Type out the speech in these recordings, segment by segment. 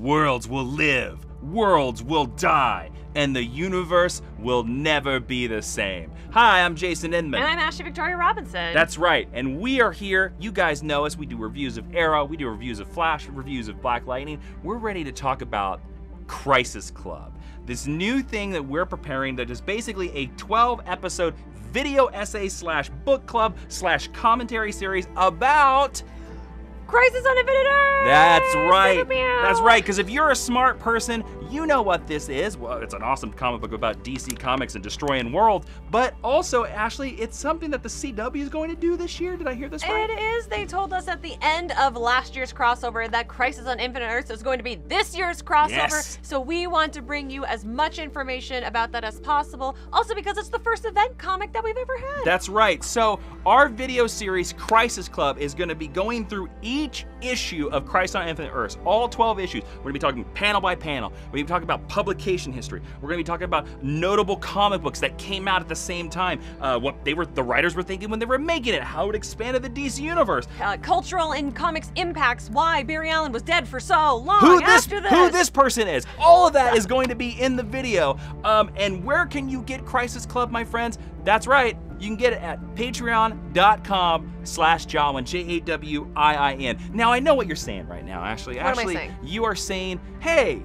worlds will live, worlds will die, and the universe will never be the same. Hi, I'm Jason Inman. And I'm Ashley Victoria Robinson. That's right, and we are here. You guys know us. We do reviews of Arrow, we do reviews of Flash, reviews of Black Lightning. We're ready to talk about Crisis Club, this new thing that we're preparing that is basically a 12-episode video essay slash book club slash commentary series about Crisis on Infinite Earths! That's right. Meow. That's right, because if you're a smart person, you know what this is. Well, it's an awesome comic book about DC Comics and destroying worlds, but also, Ashley, it's something that the CW is going to do this year. Did I hear this right? It is. They told us at the end of last year's crossover that Crisis on Infinite Earths is going to be this year's crossover. Yes. So we want to bring you as much information about that as possible. Also because it's the first event comic that we've ever had. That's right. So our video series, Crisis Club, is going to be going through each issue of Crisis on Infinite Earths, all 12 issues. We're going to be talking panel by panel. We're going to be talking about publication history. We're going to be talking about notable comic books that came out at the same time, what the writers were thinking when they were making it, how it expanded the DC universe. Cultural and comics impacts, why Barry Allen was dead for so long after this. Who this person is. All of that is going to be in the video. And where can you get Crisis Club, my friends? That's right. You can get it at patreon.com/Jawiin, Jawiin. Now, I know what you're saying right now, Ashley. What am I saying? You are saying, hey,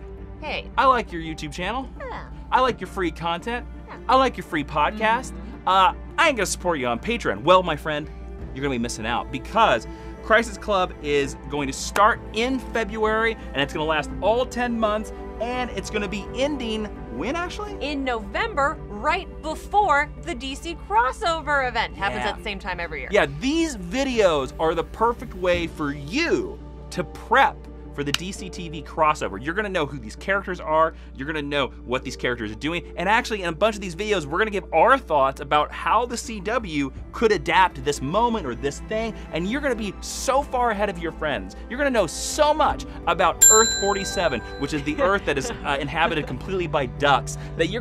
I like your YouTube channel. Yeah. I like your free content. Yeah. I like your free podcast. I ain't gonna support you on Patreon. Well, my friend, you're gonna be missing out because Crisis Club is going to start in February and it's gonna last all 10 months and it's gonna be ending when, Ashley? In November, right before the DC crossover event. Happens at the same time every year. Yeah, these videos are the perfect way for you to prep for the DCTV crossover. You're gonna know who these characters are, you're gonna know what these characters are doing, and actually in a bunch of these videos, we're gonna give our thoughts about how the CW could adapt to this moment or this thing, and you're gonna be so far ahead of your friends. You're gonna know so much about Earth 47, which is the Earth that is inhabited completely by ducks, that your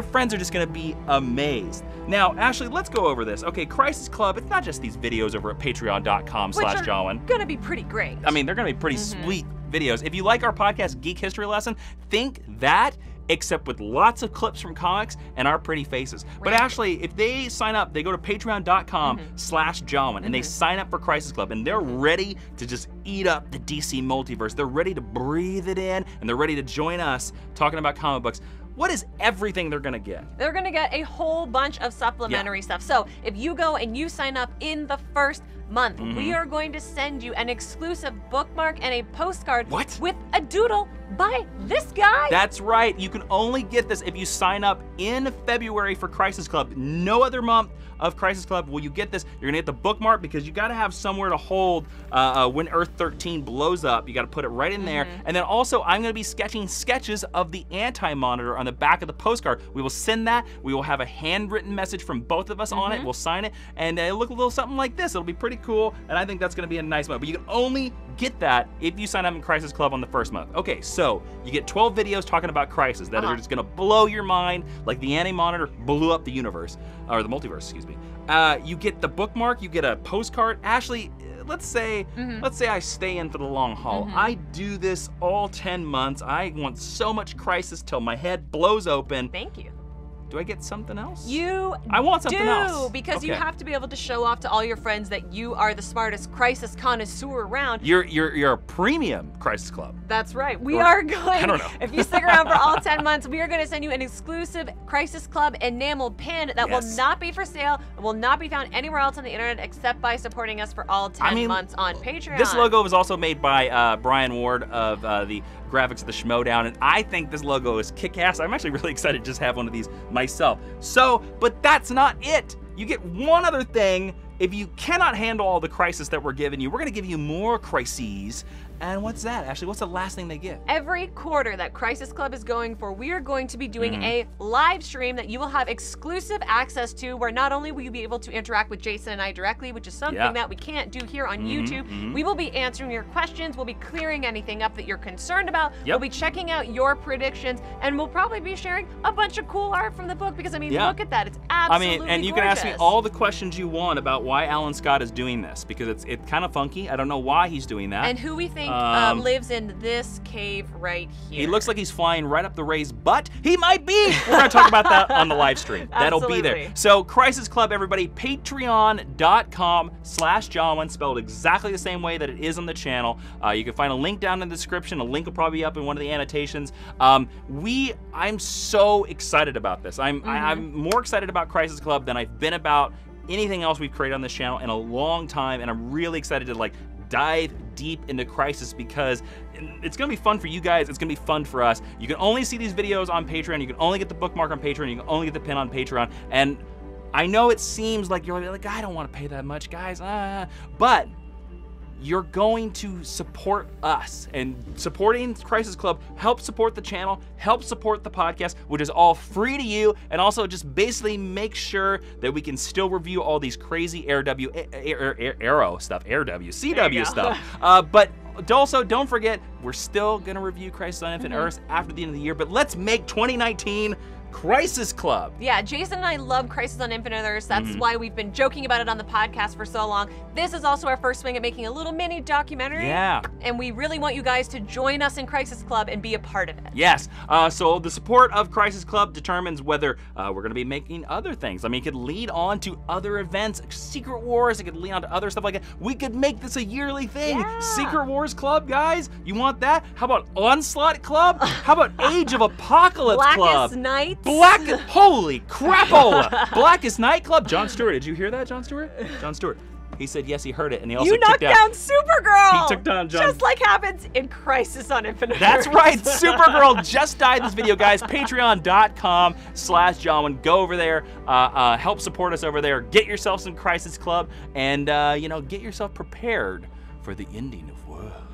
friends are just gonna be amazed. Now, Ashley, let's go over this. Okay, Crisis Club, it's not just these videos over at patreon.com/Jawiin. Which are gonna be pretty great. I mean, they're gonna be pretty sweet videos. If you like our podcast, Geek History Lesson, think that, except with lots of clips from comics and our pretty faces. But Ashley, if they sign up, they go to patreon.com/Jawiin and they sign up for Crisis Club and they're ready to just eat up the DC multiverse. They're ready to breathe it in and they're ready to join us talking about comic books. What is everything they're gonna get? They're gonna get a whole bunch of supplementary stuff. So if you go and you sign up in the first month, we are going to send you an exclusive bookmark and a postcard with a doodle by this guy. That's right. You can only get this if you sign up in February for Crisis Club. No other month of Crisis Club will you get this. You're gonna get the bookmark because you gotta have somewhere to hold when Earth 13 blows up. You gotta put it right in there. And then also, I'm gonna be sketching sketches of the Anti-Monitor on the back of the postcard. We will send that. We will have a handwritten message from both of us on it. We'll sign it, and it'll look a little something like this. It'll be pretty cool, and I think that's gonna be a nice month. But you can only get that if you sign up in Crisis Club on the first month. Okay, so you get 12 videos talking about Crisis that are just gonna blow your mind, like the Anti-Monitor blew up the universe, or the multiverse, excuse me. You get the bookmark, you get a postcard. Ashley, let's say I stay in for the long haul. I do this all 10 months. I want so much Crisis till my head blows open. Thank you. Do I get something else? I want something else. Because you have to be able to show off to all your friends that you are the smartest Crisis connoisseur around. You're a premium Crisis Club. That's right. We are going, I don't know. If you stick around for all 10 months, we are going to send you an exclusive Crisis Club enamel pin that will not be for sale. It will not be found anywhere else on the internet except by supporting us for all 10 months on Patreon. This logo was also made by Brian Ward of the graphics of the Schmodown, and I think this logo is kick-ass. I'm actually really excited to just have one of these myself. So, but that's not it. You get one other thing. If you cannot handle all the Crisis that we're giving you, we're gonna give you more crises. And what's that, Ashley? What's the last thing they get? Every quarter that Crisis Club is going for, we are going to be doing a live stream that you will have exclusive access to, where not only will you be able to interact with Jason and I directly, which is something that we can't do here on YouTube, we will be answering your questions, we'll be clearing anything up that you're concerned about, we'll be checking out your predictions, and we'll probably be sharing a bunch of cool art from the book, because I mean, look at that, it's absolutely gorgeous. And you can ask me all the questions you want about why Alan Scott is doing this, because it's kind of funky. I don't know why he's doing that. And who we think think lives in this cave right here. He looks like he's flying right up the Ray's butt. He might be. We're going to talk about that on the live stream. That'll be there. So Crisis Club, everybody, patreon.com/Jawiin, spelled exactly the same way that it is on the channel. You can find a link down in the description. A link will probably be up in one of the annotations. I'm so excited about this. I'm more excited about Crisis Club than I've been about anything else we've created on this channel in a long time, and I'm really excited to like dive deep into Crisis because it's gonna be fun for you guys. It's gonna be fun for us. You can only see these videos on Patreon. You can only get the bookmark on Patreon. You can only get the pin on Patreon. And I know it seems like you're like, I don't want to pay that much, guys. But you're going to support us, and supporting Crisis Club helps support the channel, helps support the podcast, which is all free to you, and also just basically make sure that we can still review all these crazy CW stuff. But also, don't forget, we're still gonna review Crisis on Infinite Earths after the end of the year, but let's make 2019 Crisis Club. Yeah, Jason and I love Crisis on Infinite Earths. That's why we've been joking about it on the podcast for so long. This is also our first swing at making a little mini documentary. Yeah. And we really want you guys to join us in Crisis Club and be a part of it. Yes. So the support of Crisis Club determines whether we're going to be making other things. I mean, it could lead on to other events, Secret Wars. It could lead on to other stuff like that. We could make this a yearly thing. Yeah. Secret Wars Club, guys. You want that? How about Onslaught Club? How about Age of Apocalypse Club? Blackest Night. Holy crapola! Blackest Night Club. John Stewart, did you hear that, John Stewart? John Stewart. He said yes, he heard it, and he also knocked down Supergirl. He took down John. Just like happens in Crisis on Infinite Earths. That's right. Supergirl just died in this video, guys. Patreon.com/Jawiin. Go over there. Help support us over there. Get yourself some Crisis Club, and get yourself prepared for the ending of worlds.